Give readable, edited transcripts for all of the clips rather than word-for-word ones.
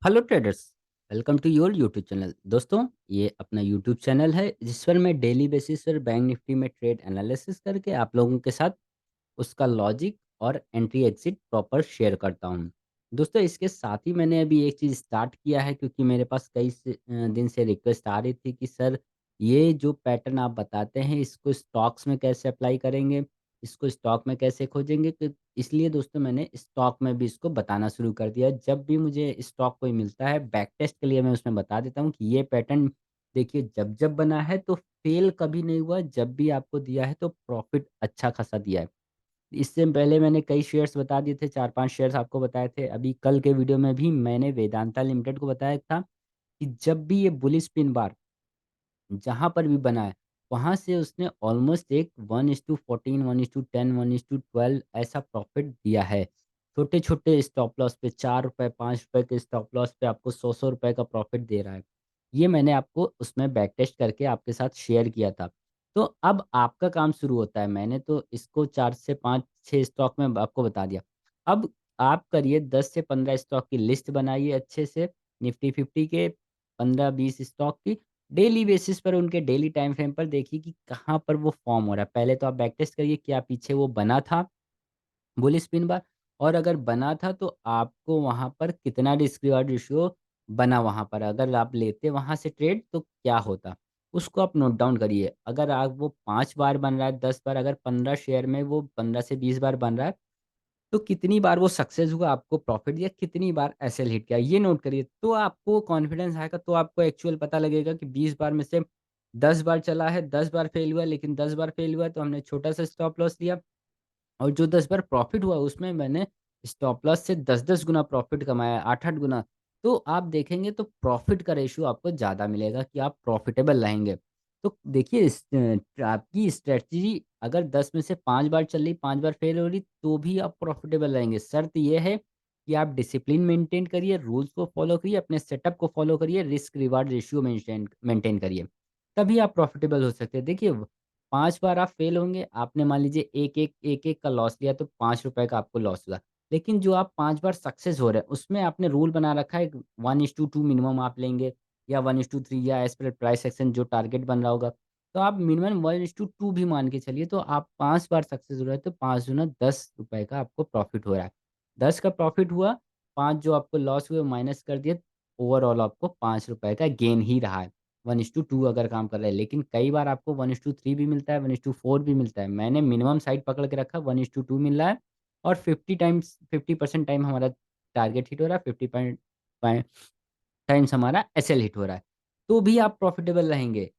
Hello traders. Welcome to your YouTube channel. दोस्तों, ये अपना यूट्यूब चैनल है जिस पर मैं डेली बेसिस पर बैंक निफ्टी में ट्रेड एनालिसिस करके आप लोगों के साथ उसका लॉजिक और एंट्री एग्जिट प्रॉपर शेयर करता हूँ। दोस्तों, इसके साथ ही मैंने अभी एक चीज़ स्टार्ट किया है क्योंकि मेरे पास दिन से रिक्वेस्ट आ रही थी कि सर, ये जो पैटर्न आप बताते हैं इसको स्टॉक्स में कैसे अप्लाई करेंगे, इसको स्टॉक में कैसे खोजेंगे। तो इसलिए दोस्तों मैंने स्टॉक में भी इसको बताना शुरू कर दिया। जब भी मुझे स्टॉक कोई मिलता है बैक टेस्ट के लिए मैं उसमें बता देता हूँ कि ये पैटर्न देखिए, जब बना है तो फेल कभी नहीं हुआ, जब भी आपको दिया है तो प्रॉफिट अच्छा खासा दिया है। इससे पहले मैंने कई शेयर्स बता दिए थे, 4-5 शेयर्स आपको बताए थे। अभी कल के वीडियो में भी मैंने वेदांता लिमिटेड को बताया था कि जब भी ये बुलिश पिन बार जहाँ पर भी बना है, वहाँ से उसने ऑलमोस्ट एक 1:14, 1:10, 1:12 ऐसा प्रॉफ़िट दिया है। छोटे-छोटे स्टॉप लॉस पे ₹4, ₹5 के स्टॉप लॉस पे आपको ₹100-100 का प्रॉफ़िट दे रहा है। ये मैंने आपको उसमें बैक टेस्ट करके आपके साथ शेयर किया था। तो अब आपका काम शुरू होता है। मैंने तो इसको 4 से 5-6 स्टॉक में आपको बता दिया। अब आप करिए 10 से 15 स्टॉक की लिस्ट बनाइए अच्छे से, निफ्टी 50 के 15-20 स्टॉक की। डेली बेसिस पर उनके डेली टाइम फ्रेम पर देखिए कि कहाँ पर वो फ़ॉर्म हो रहा है। पहले तो आप बैक टेस्ट करिए, क्या पीछे वो बना था बुल स्पिन बार, और अगर बना था तो आपको वहाँ पर कितना रिस्क रिवार्ड रेशियो बना वहाँ पर। अगर आप लेते वहाँ से ट्रेड तो क्या होता? उसको आप नोट डाउन करिए। अगर आप वो 5 बार बन रहा है, 10 बार, अगर 15 शेयर में वो 15 से 20 बार बन रहा है, तो कितनी बार वो सक्सेस हुआ, आपको प्रॉफ़िट दिया, कितनी बार एसएल हिट किया, ये नोट करिए। तो आपको कॉन्फिडेंस आएगा, तो आपको एक्चुअल पता लगेगा कि 20 बार में से 10 बार चला है, 10 बार फेल हुआ, लेकिन 10 बार फेल हुआ तो हमने छोटा-सा स्टॉप लॉस लिया। और जो 10 बार प्रॉफ़िट हुआ उसमें मैंने स्टॉप लॉस से 10-10 गुना प्रॉफ़िट कमाया, 8-8 गुना। तो आप देखेंगे तो प्रॉफ़िट का रेशियो आपको ज़्यादा मिलेगा कि आप प्रॉफ़िटेबल रहेंगे। तो देखिए, आपकी स्ट्रैटेजी अगर 10 में से 5 बार चल रही, 5 बार फेल हो रही, तो भी आप प्रॉफ़िटेबल रहेंगे। शर्त ये है कि आप डिसिप्लिन मेंटेन करिए, रूल्स को फ़ॉलो करिए, अपने सेटअप को फ़ॉलो करिए, risk reward ratio maintain maintain करिए। तभी आप प्रॉफ़िटेबल हो सकते हैं। देखिए, 5 बार आप फेल होंगे, आपने मान लीजिए 1-1 का लॉस लिया तो ₹5 का आपको लॉस हुआ। लेकिन जो आप 5 बार सक्सेस हो रहे हैं, उसमें आपने रूल बना रखा है 1:2 मिनिमम आप लेंगे, या 1:3, या एज़ पर प्राइस एक्शन जो टारगेट बन रहा होगा। तो आप मिनिमम 1:2 भी मान के चलिए, तो आप 5 बार सक्सेस हो रहे हैं तो 5 दूना ₹10 का आपको प्रॉफ़िट हो रहा है। 10 का प्रॉफ़िट हुआ, 5 जो आपको लॉस हुए माइनस कर दिए, ओवरऑल आपको ₹5 का गेन ही रहा है। 1:2 अगर काम कर रहा है, लेकिन कई बार आपको 1:3 भी मिलता है, 1:4 भी मिलता है। मैंने मिनिमम साइड पकड़ के रखा, 1:2 मिल रहा है, और 50% टाइम हमारा टारगेट हिट हो रहा है, 50 पॉइंट पाइ टाइम्स हमारा एसएल हिट हो रहा है, तो भी आप प्रॉफ़िटेबल रहेंगे।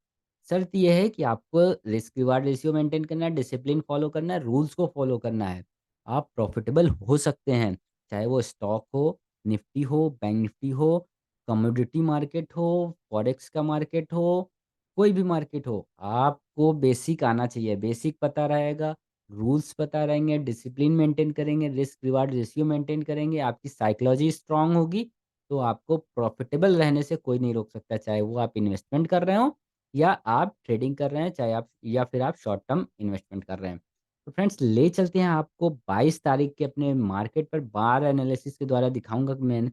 शर्त ये है कि आपको रिस्क रिवार्ड रेशियो मेंटेन करना है, डिसिप्लिन फ़ॉलो करना है, रूल्स को फ़ॉलो करना है। आप प्रॉफ़िटेबल हो सकते हैं, चाहे वो स्टॉक हो, निफ्टी हो, बैंक निफ्टी हो, कमोडिटी मार्केट हो, फॉरेक्स का मार्केट हो, कोई भी मार्केट हो। आपको बेसिक आना चाहिए, बेसिक पता रहेगा, रूल्स पता रहेंगे, डिसिप्लिन मेंटेन करेंगे, रिस्क रिवार्ड रेशियो मेंटेन करेंगे, आपकी साइकोलॉजी स्ट्रॉन्ग होगी, तो आपको प्रॉफ़िटेबल रहने से कोई नहीं रोक सकता। चाहे वो आप इन्वेस्टमेंट कर रहे हो, या आप ट्रेडिंग कर रहे हैं, चाहे आप, या फिर आप शॉर्ट टर्म इन्वेस्टमेंट कर रहे हैं। तो फ्रेंड्स, ले चलते हैं आपको 22 तारीख के अपने मार्केट पर बार एनालिसिस के द्वारा दिखाऊँगा कि मैंने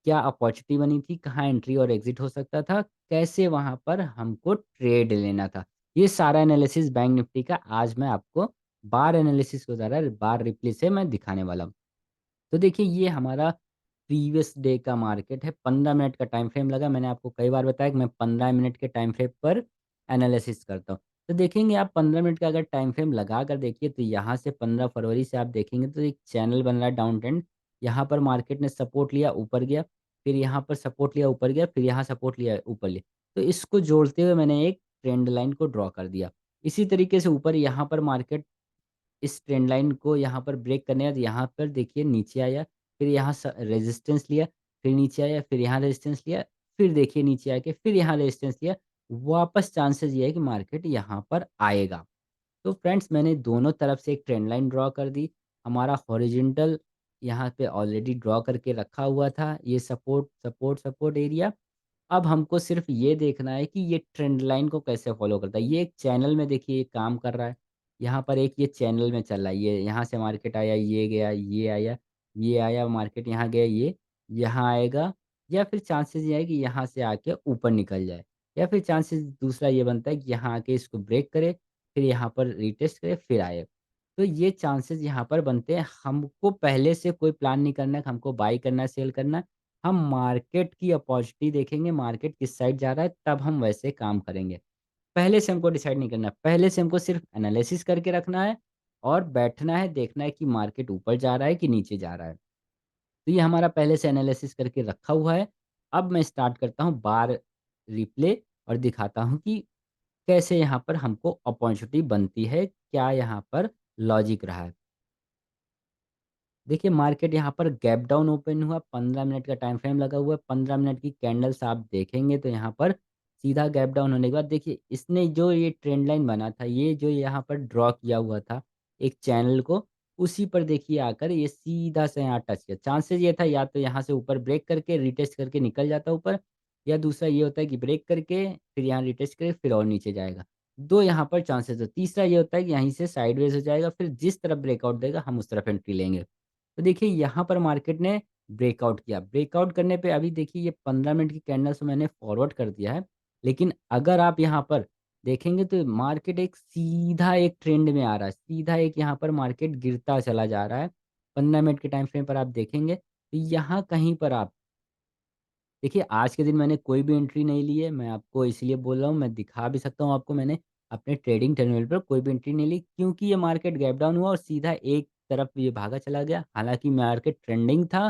क्या अपॉर्च्युनिटी बनी थी, कहाँ एंट्री और एग्ज़िट हो सकता था, कैसे वहाँ पर हमको ट्रेड लेना था। ये सारा एनालिसिस बैंक निफ्टी का आज मैं आपको बार एनालिसिस के द्वारा, बार रिप्ले से मैं दिखाने वाला हूँ। तो देखिए, ये हमारा प्रीवियस डे का मार्केट है, 15 मिनट का टाइम फ्रेम लगा। मैंने आपको कई बार बताया कि मैं 15 मिनट के टाइम फ्रेम पर एनालिसिस करता हूँ। तो देखेंगे आप 15 मिनट का अगर टाइम फ्रेम लगा कर देखिए, तो यहाँ से 15 फरवरी से आप देखेंगे तो एक चैनल बन रहा है डाउन ट्रेंड। यहाँ पर मार्केट ने सपोर्ट लिया, ऊपर गया, फिर यहाँ पर सपोर्ट लिया, ऊपर गया, फिर यहाँ सपोर्ट लिया, ऊपर लिया। तो इसको जोड़ते हुए मैंने एक ट्रेंड लाइन को ड्रॉ कर दिया। इसी तरीके से ऊपर यहाँ पर मार्केट इस ट्रेंड लाइन को यहाँ पर ब्रेक करने आया, तो यहाँ पर देखिए नीचे आया, फिर यहाँ रेजिस्टेंस लिया, फिर नीचे आया, फिर यहाँ रेजिस्टेंस लिया, फिर देखिए नीचे आके फिर यहाँ रेजिस्टेंस लिया। वापस चांसेस ये है कि मार्केट यहाँ पर आएगा। तो फ्रेंड्स, मैंने दोनों तरफ से एक ट्रेंड लाइन ड्रॉ कर दी। हमारा हॉरिजॉन्टल यहाँ पे ऑलरेडी ड्रॉ करके रखा हुआ था, ये सपोर्ट सपोर्ट सपोर्ट एरिया। अब हमको सिर्फ़ ये देखना है कि ये ट्रेंड लाइन को कैसे फ़ॉलो करता है। ये एक चैनल में देखिए ये काम कर रहा है। यहाँ पर एक ये चैनल में चल रहा है। ये यहाँ से मार्केट आया, ये गया, ये आया, ये आया, मार्केट यहाँ गया, ये यहाँ आएगा, या फिर चांसेस ये है कि यहाँ से आके ऊपर निकल जाए, या फिर चांसेस दूसरा ये बनता है कि यहाँ आके इसको ब्रेक करे, फिर यहाँ पर रीटेस्ट करे, फिर आए। तो ये चांसेस यहाँ पर बनते हैं। हमको पहले से कोई प्लान नहीं करना है कि हमको बाय करना है, सेल करना है। हम मार्केट की अपॉर्चुनिटी देखेंगे, मार्केट किस साइड जा रहा है, तब हम वैसे काम करेंगे। पहले से हमको डिसाइड नहीं करना है, पहले से हमको सिर्फ एनालिसिस करके रखना है और बैठना है, देखना है कि मार्केट ऊपर जा रहा है कि नीचे जा रहा है। तो ये हमारा पहले से एनालिसिस करके रखा हुआ है। अब मैं स्टार्ट करता हूँ बार रिप्ले और दिखाता हूँ कि कैसे यहाँ पर हमको अपॉर्चुनिटी बनती है, क्या यहाँ पर लॉजिक रहा है। देखिए मार्केट यहाँ पर गैप डाउन ओपन हुआ, 15 मिनट का टाइम फ्रेम लगा हुआ है, 15 मिनट की कैंडल्स आप देखेंगे तो यहाँ पर सीधा गैप डाउन होने के बाद देखिए इसने जो ये ट्रेंड लाइन बना था, ये जो यहाँ पर ड्रॉ किया हुआ था एक चैनल को, उसी पर देखिए आकर ये सीधा से यहाँ टच किया। चांसेस ये था या तो यहाँ से ऊपर ब्रेक करके रिटेस्ट करके निकल जाता ऊपर, या दूसरा ये होता है कि ब्रेक करके फिर यहाँ रिटेस्ट करे फिर और नीचे जाएगा। दो यहाँ पर चांसेस है। तीसरा ये होता है कि यहीं से साइडवेज हो जाएगा, फिर जिस तरफ ब्रेकआउट देगा हम उस तरफ एंट्री लेंगे। तो देखिए यहाँ पर मार्केट ने ब्रेकआउट किया। ब्रेकआउट करने पे अभी देखिए ये 15 मिनट की कैंडल्स मैंने फॉरवर्ड कर दिया है। लेकिन अगर आप यहाँ पर देखेंगे तो मार्केट एक सीधा एक ट्रेंड में आ रहा है। सीधा एक यहाँ पर मार्केट गिरता चला जा रहा है। 15 मिनट के टाइम फ्रेम पर आप देखेंगे तो यहाँ कहीं पर आप देखिए, आज के दिन मैंने कोई भी एंट्री नहीं ली है, मैं आपको इसलिए बोल रहा हूँ, मैं दिखा भी सकता हूँ आपको, मैंने अपने ट्रेडिंग टर्मिनल पर कोई भी एंट्री नहीं ली क्योंकि ये मार्केट गैप डाउन हुआ और सीधा एक तरफ ये भागा चला गया। हालाँकि मार्केट ट्रेंडिंग था,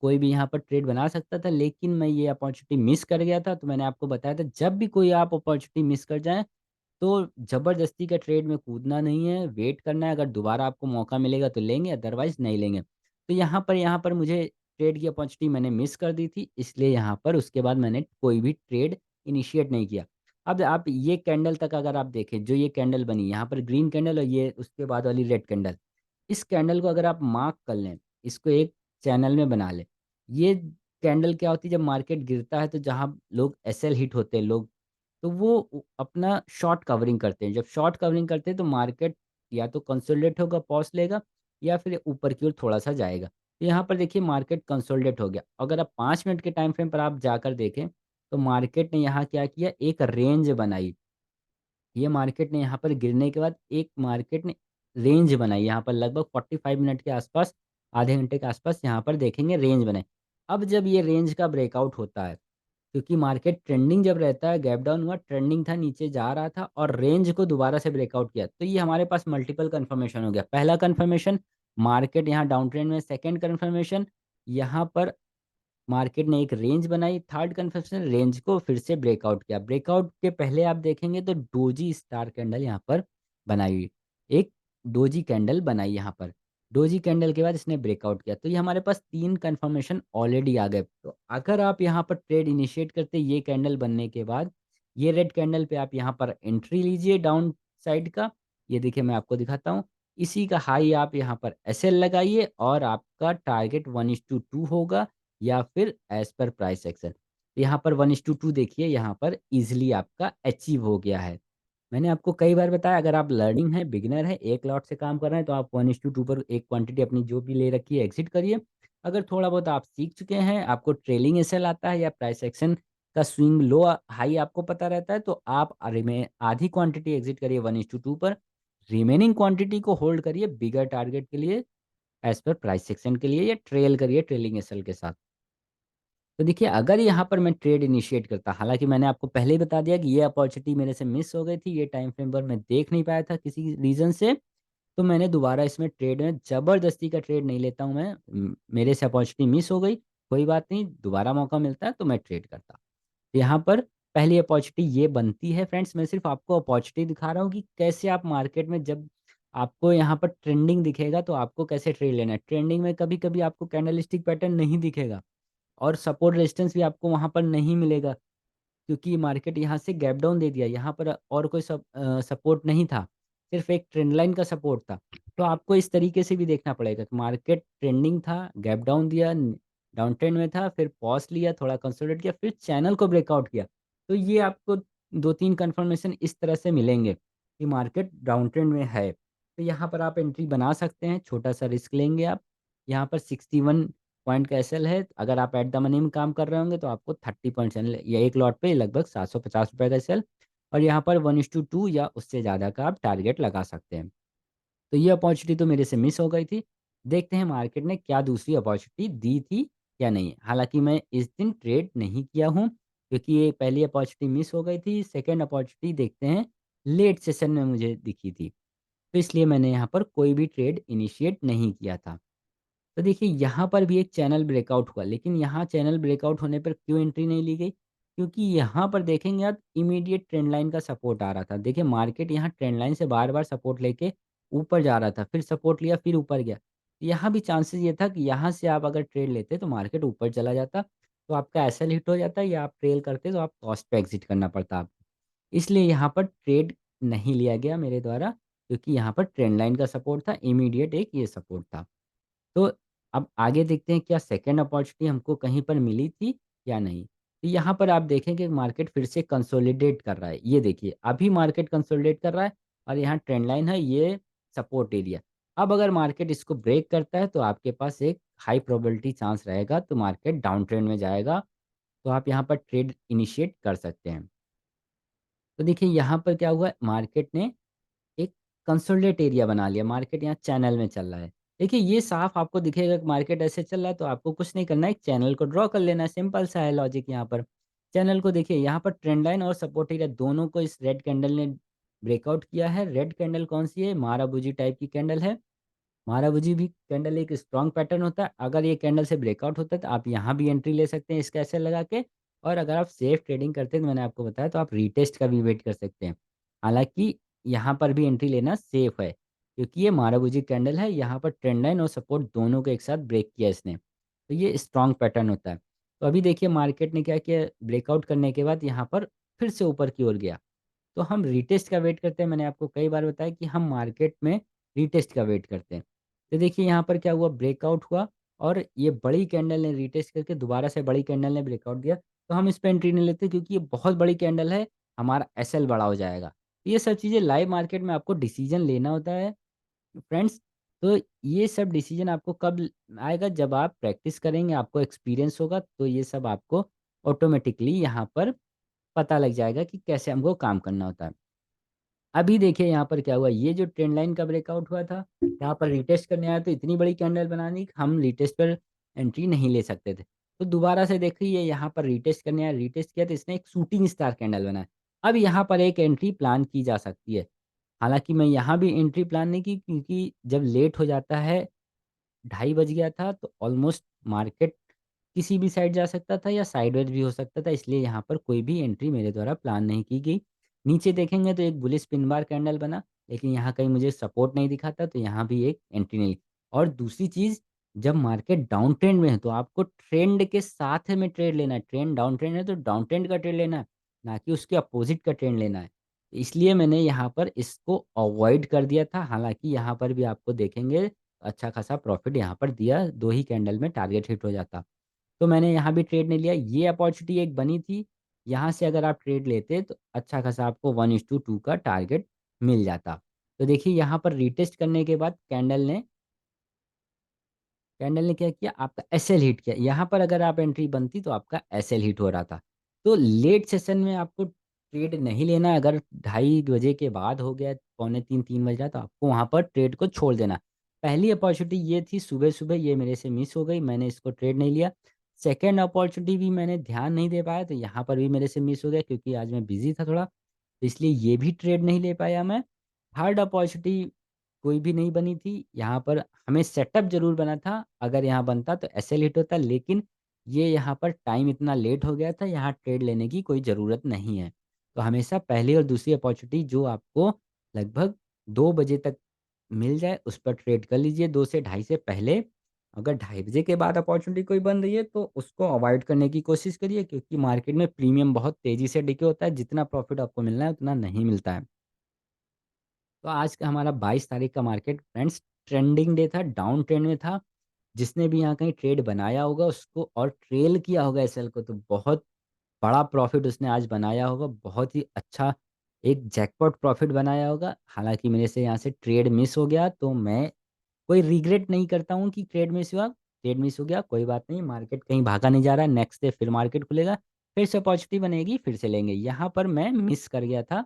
कोई भी यहाँ पर ट्रेड बना सकता था, लेकिन मैं ये अपॉर्चुनिटी मिस कर गया था। तो मैंने आपको बताया था जब भी कोई आप अपॉर्चुनिटी मिस कर जाएँ तो ज़बरदस्ती का ट्रेड में कूदना नहीं है, वेट करना है, अगर दोबारा आपको मौका मिलेगा तो लेंगे, अदरवाइज़ नहीं लेंगे। तो यहाँ पर मुझे ट्रेड की अपॉर्चुनिटी मैंने मिस कर दी थी, इसलिए यहाँ पर उसके बाद मैंने कोई भी ट्रेड इनिशिएट नहीं किया। अब आप ये कैंडल तक अगर आप देखें, जो ये कैंडल बनी, यहाँ पर ग्रीन कैंडल और ये उसके बाद वाली रेड कैंडल, इस कैंडल को अगर आप मार्क कर लें, इसको एक चैनल में बना लें। ये कैंडल क्या होती है, जब मार्केट गिरता है तो जहाँ लोग एसएल हिट होते हैं लोग, तो वो अपना शॉर्ट कवरिंग करते हैं। जब शॉर्ट कवरिंग करते हैं तो मार्केट या तो कंसोलिडेट होगा, पॉज़ लेगा, या फिर ऊपर की ओर थोड़ा-सा जाएगा। तो यहाँ पर देखिए मार्केट कंसोलिडेट हो गया। अगर आप 5 मिनट के टाइम फ्रेम पर आप जाकर देखें, तो मार्केट ने यहाँ क्या किया, एक रेंज बनाई। ये मार्केट ने यहाँ पर गिरने के बाद एक मार्केट ने रेंज बनाई, यहाँ पर लगभग 45 मिनट के आसपास, आधे घंटे के आसपास यहाँ पर देखेंगे रेंज बनाई। अब जब ये रेंज का ब्रेकआउट होता है, क्योंकि मार्केट ट्रेंडिंग जब रहता है, गैप डाउन हुआ, ट्रेंडिंग था, नीचे जा रहा था और रेंज को दोबारा से ब्रेकआउट किया, तो ये हमारे पास मल्टीपल कन्फर्मेशन हो गया। पहला कन्फर्मेशन, मार्केट यहाँ डाउन ट्रेंड में। सेकंड कन्फर्मेशन, यहाँ पर मार्केट ने एक रेंज बनाई। थर्ड कन्फर्मेशन, रेंज को फिर से ब्रेकआउट किया। ब्रेकआउट के पहले आप देखेंगे तो डोजी स्टार कैंडल यहाँ पर बनाई हुई, एक डोजी कैंडल बनाई यहाँ पर। डोजी कैंडल के बाद इसने ब्रेकआउट किया, तो ये हमारे पास 3 कन्फर्मेशन ऑलरेडी आ गए। तो अगर आप यहाँ पर ट्रेड इनिशिएट करते ये कैंडल बनने के बाद, ये रेड कैंडल पे आप यहाँ पर एंट्री लीजिए डाउन साइड का। ये देखिए मैं आपको दिखाता हूँ। इसी का हाई आप यहाँ पर एसएल लगाइए और आपका टारगेट 1:2 होगा, या फिर एज़ पर प्राइस एक्शन। यहाँ पर 1:2 देखिए, यहाँ पर ईज़िली आपका अचीव हो गया है। मैंने आपको कई बार बताया, अगर आप लर्निंग है, बिगिनर है, 1 लॉट से काम कर रहे हैं तो आप 1:2 पर एक क्वांटिटी अपनी जो भी ले रखी है एग्ज़िट करिए। अगर थोड़ा बहुत आप सीख चुके हैं, आपको ट्रेलिंग एसएल आता है या प्राइस एक्शन का स्विंग लो हाई आपको पता रहता है, तो आप आधी क्वांटिटी एग्ज़िट करिए 1:2 पर। रिमेनिंग क्वांटिटी को होल्ड करिए बिगर टारगेट के लिए, एज़ पर प्राइस एक्शन के लिए, या ट्रेल करिए ट्रेलिंग एसएल के साथ। तो देखिए अगर यहाँ पर मैं ट्रेड इनिशिएट करता, हालाँकि मैंने आपको पहले ही बता दिया कि ये अपॉर्च्युनिटी मेरे से मिस हो गई थी, ये टाइम फ्रेम पर मैं देख नहीं पाया था किसी रीज़न से, तो मैंने दोबारा इसमें ट्रेड में ज़बरदस्ती का ट्रेड नहीं लेता हूँ मैं। मेरे से अपॉर्च्युनिटी मिस हो गई, कोई बात नहीं, दोबारा मौका मिलता है तो मैं ट्रेड करता। यहाँ पर पहली अपॉर्च्युनिटी ये बनती है फ्रेंड्स, मैं सिर्फ़ आपको अपॉर्च्युनिटी दिखा रहा हूँ कि कैसे आप मार्केट में जब आपको यहाँ पर ट्रेंडिंग दिखेगा तो आपको कैसे ट्रेड लेना है। ट्रेंडिंग में कभी-कभी आपको कैंडलस्टिक पैटर्न नहीं दिखेगा और सपोर्ट रेजिस्टेंस भी आपको वहाँ पर नहीं मिलेगा, क्योंकि मार्केट यहाँ से गैप डाउन दे दिया। यहाँ पर और कोई सपोर्ट नहीं था, सिर्फ़ एक ट्रेंड लाइन का सपोर्ट था। तो आपको इस तरीके से भी देखना पड़ेगा कि मार्केट ट्रेंडिंग था, गैप डाउन दिया, डाउन ट्रेंड में था, फिर पॉज़ लिया, थोड़ा कंसोलिडेट किया, फिर चैनल को ब्रेकआउट किया। तो ये आपको 2-3 कन्फर्मेशन इस तरह से मिलेंगे कि मार्केट डाउन ट्रेंड में है। तो यहाँ पर आप एंट्री बना सकते हैं, छोटा-सा रिस्क लेंगे आप। यहाँ पर पॉइंट का एसएल है, अगर आप एट द मनी में काम कर रहे होंगे तो आपको 30 पॉइंट चैनल या एक लॉट पे लगभग 750 रुपये का एसएल, और यहाँ पर 1:2 या उससे ज़्यादा का आप टारगेट लगा सकते हैं। तो ये अपॉर्चुनिटी तो मेरे से मिस हो गई थी। देखते हैं मार्केट ने क्या दूसरी अपॉर्चुनिटी दी थी या नहीं। हालाँकि मैं इस दिन ट्रेड नहीं किया हूँ, क्योंकि ये पहली अपॉर्चुनिटी मिस हो गई थी। सेकंड अपॉर्चुनिटी देखते हैं, लेट सेशन में मुझे दिखी थी। तो इसलिए मैंने यहाँ पर कोई भी ट्रेड इनिशिएट नहीं किया था। तो देखिए यहाँ पर भी एक चैनल ब्रेकआउट हुआ, लेकिन यहाँ चैनल ब्रेकआउट होने पर क्यों एंट्री नहीं ली गई? क्योंकि यहाँ पर देखेंगे आप, इमीडिएट ट्रेंड लाइन का सपोर्ट आ रहा था। देखिए मार्केट यहाँ ट्रेंड लाइन से बार-बार सपोर्ट लेके ऊपर जा रहा था, फिर सपोर्ट लिया, फिर ऊपर गया। यहाँ भी चांसेस ये था कि यहाँ से आप अगर ट्रेड लेते तो मार्केट ऊपर चला जाता, तो आपका एसएल हिट हो जाता, या आप ट्रेल करते तो आप कॉस्ट पे एग्ज़िट करना पड़ता आपको। इसलिए यहाँ पर ट्रेड नहीं लिया गया मेरे द्वारा, क्योंकि यहाँ पर ट्रेंड लाइन का सपोर्ट था, इमीडिएट एक ये सपोर्ट था। तो अब आगे देखते हैं, क्या सेकंड अपॉर्चुनिटी हमको कहीं पर मिली थी या नहीं? तो यहाँ पर आप देखें कि मार्केट फिर से कंसोलिडेट कर रहा है। ये देखिए, अभी मार्केट कंसोलिडेट कर रहा है और यहाँ ट्रेंड लाइन है, ये सपोर्ट एरिया। अब अगर मार्केट इसको ब्रेक करता है तो आपके पास एक हाई प्रोबेबिलिटी चांस रहेगा, तो मार्केट डाउन ट्रेंड में जाएगा, तो आप यहाँ पर ट्रेड इनिशिएट कर सकते हैं। तो देखिए यहाँ पर क्या हुआ, मार्केट ने एक कंसोलिडेट एरिया बना लिया, मार्केट यहाँ चैनल में चल रहा है। देखिए ये साफ आपको दिखेगा कि मार्केट ऐसे चल रहा है, तो आपको कुछ नहीं करना है, एक चैनल को ड्रॉ कर लेना है, सिंपल सा है लॉजिक यहाँ पर। चैनल को देखिए, यहाँ पर ट्रेंड लाइन और सपोर्ट एरिया दोनों को इस रेड कैंडल ने ब्रेकआउट किया है। रेड कैंडल कौन-सी है? मारुति टाइप की कैंडल है। महाराज भी कैंडल एक स्ट्रॉन्ग पैटर्न होता है। अगर ये कैंडल से ब्रेकआउट होता है तो आप यहाँ भी एंट्री ले सकते हैं इसका ऐसे लगा के, और अगर आप सेफ ट्रेडिंग करते हैं तो मैंने आपको बताया, तो आप रीटेस्ट का भी वेट कर सकते हैं। हालाँकि यहाँ पर भी एंट्री लेना सेफ है, क्योंकि ये मारुति कैंडल है, यहाँ पर ट्रेंड लाइन और सपोर्ट दोनों को एक साथ ब्रेक किया इसने। तो ये स्ट्रॉन्ग पैटर्न होता है। तो अभी देखिए मार्केट ने क्या किया, ब्रेकआउट करने के बाद यहाँ पर फिर से ऊपर की ओर गया। तो हम रीटेस्ट का वेट करते हैं। मैंने आपको कई बार बताया कि हम मार्केट में रीटेस्ट का वेट करते हैं। तो देखिए यहाँ पर क्या हुआ, ब्रेकआउट हुआ, और ये बड़ी कैंडल ने रीटेस्ट करके दोबारा से बड़ी कैंडल ने ब्रेकआउट दिया। तो हम इस पे एंट्री नहीं लेते, क्योंकि ये बहुत बड़ी कैंडल है, हमारा एसएल बड़ा हो जाएगा। तो ये सब चीज़ें लाइव मार्केट में आपको डिसीजन लेना होता है फ्रेंड्स। तो ये सब डिसीजन आपको कब आएगा, जब आप प्रैक्टिस करेंगे, आपको एक्सपीरियंस होगा, तो ये सब आपको ऑटोमेटिकली यहाँ पर पता लग जाएगा कि कैसे हमको काम करना होता है। अभी देखिए यहाँ पर क्या हुआ, ये जो ट्रेंड लाइन का ब्रेकआउट हुआ था, यहाँ पर रिटेस्ट करने आया, तो इतनी बड़ी कैंडल बनानी कि हम रिटेस्ट पर एंट्री नहीं ले सकते थे। तो दोबारा से देखिए यहाँ पर रिटेस्ट करने आया, रिटेस्ट किया तो इसने एक शूटिंग स्टार कैंडल बनाया। अब यहाँ पर एक एंट्री प्लान की जा सकती है। हालाँकि मैं यहाँ भी एंट्री प्लान नहीं की, क्योंकि जब लेट हो जाता है, 2:30 बज गया था, तो ऑलमोस्ट मार्केट किसी भी साइड जा सकता था या साइडवेज भी हो सकता था, इसलिए यहाँ पर कोई भी एंट्री मेरे द्वारा प्लान नहीं की गई। नीचे देखेंगे तो एक बुलिश पिन बार कैंडल बना, लेकिन यहाँ कहीं मुझे सपोर्ट नहीं दिखा था, तो यहाँ भी एक एंट्री नहीं ली। और दूसरी चीज़, जब मार्केट डाउन ट्रेंड में है तो आपको ट्रेंड के साथ में ट्रेड लेना है। ट्रेंड डाउन ट्रेंड है तो डाउन ट्रेंड का ट्रेड लेना है, ना कि उसके अपोज़िट का ट्रेंड लेना है। इसलिए मैंने यहाँ पर इसको अवॉइड कर दिया था। हालाँकि यहाँ पर भी आपको देखेंगे अच्छा खासा प्रॉफ़िट यहाँ पर दिया, 2 ही कैंडल में टारगेट हिट हो जाता। तो मैंने यहाँ भी ट्रेड नहीं लिया, ये अपॉर्च्युनिटी एक बनी थी, यहाँ से अगर आप ट्रेड लेते तो अच्छा खासा आपको 1:2 का टारगेट मिल जाता। तो देखिए यहाँ पर रीटेस्ट करने के बाद कैंडल ने क्या किया, आपका एसएल हिट किया। यहाँ पर अगर आप एंट्री बनती तो आपका एसएल हिट हो रहा था। तो लेट सेशन में आपको ट्रेड नहीं लेना है, अगर 2:30 बजे के बाद हो गया, पौने 3, 3 बज रहा है, तो आपको वहाँ पर ट्रेड को छोड़ देना। पहली अपॉर्च्युनिटी ये थी सुबह-सुबह, ये मेरे से मिस हो गई, मैंने इसको ट्रेड नहीं लिया। सेकंड अपॉर्च्युनिटी भी मैंने ध्यान नहीं दे पाया, तो यहाँ पर भी मेरे से मिस हो गया, क्योंकि आज मैं बिज़ी था थोड़ा, तो इसलिए ये भी ट्रेड नहीं ले पाया मैं। थर्ड अपॉर्च्युनिटी कोई भी नहीं बनी थी। यहाँ पर हमें सेटअप ज़रूर बना था, अगर यहाँ बनता तो एसएल हिट होता, लेकिन ये यहाँ पर टाइम इतना लेट हो गया था, यहाँ ट्रेड लेने की कोई ज़रूरत नहीं है। तो हमेशा पहली और दूसरी अपॉर्च्युनिटी जो आपको लगभग 2 बजे तक मिल जाए, उस पर ट्रेड कर लीजिए, 2 से ढाई से पहले। अगर 2:30 बजे के बाद अपॉर्च्युनिटी कोई बन रही है, तो उसको अवॉइड करने की कोशिश करिए, क्योंकि मार्केट में प्रीमियम बहुत तेज़ी से डिके होता है, जितना प्रॉफ़िट आपको मिलना है, उतना नहीं मिलता है। तो आज का हमारा 22 तारीख का मार्केट फ्रेंड्स ट्रेंडिंग डे था, डाउन ट्रेंड में था। जिसने भी यहाँ कहीं ट्रेड बनाया होगा उसको, और ट्रेल किया होगा एसएल को, तो बहुत बड़ा प्रॉफ़िट उसने आज बनाया होगा। बहुत ही अच्छा एक जैकपॉट प्रॉफ़िट बनाया होगा। हालाँकि मेरे से यहाँ से ट्रेड मिस हो गया, तो मैं कोई रिग्रेट नहीं करता हूँ कि ट्रेड मिस हुआ, ट्रेड मिस हो गया, कोई बात नहीं, मार्केट कहीं भागा नहीं जा रहा है, नेक्स्ट डे फिर मार्केट खुलेगा, फिर से अपॉर्चुनिटी बनेगी, फिर से लेंगे। यहाँ पर मैं मिस कर गया था,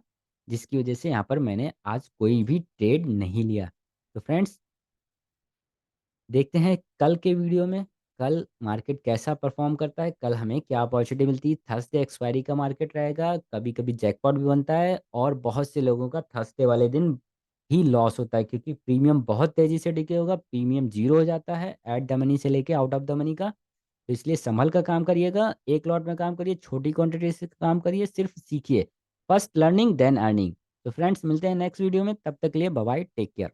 जिसकी वजह से यहाँ पर मैंने आज कोई भी ट्रेड नहीं लिया। तो फ्रेंड्स, देखते हैं कल के वीडियो में, कल मार्केट कैसा परफॉर्म करता है, कल हमें क्या अपॉर्चुनिटी मिलती है। थर्सडे एक्सपायरी का मार्केट रहेगा, कभी-कभी जैकपॉट भी बनता है और बहुत से लोगों का थर्सडे वाले दिन ही लॉस होता है, क्योंकि प्रीमियम बहुत तेज़ी से डिके होगा, प्रीमियम ज़ीरो हो जाता है एट द मनी से लेके आउट ऑफ द मनी का। तो इसलिए संभल कर काम करिएगा, एक लॉट में काम करिए, छोटी क्वांटिटी से काम करिए, सिर्फ सीखिए। First learning then earning. तो फ्रेंड्स, मिलते हैं नेक्स्ट वीडियो में, तब तक के लिए बाय बाय, टेक केयर।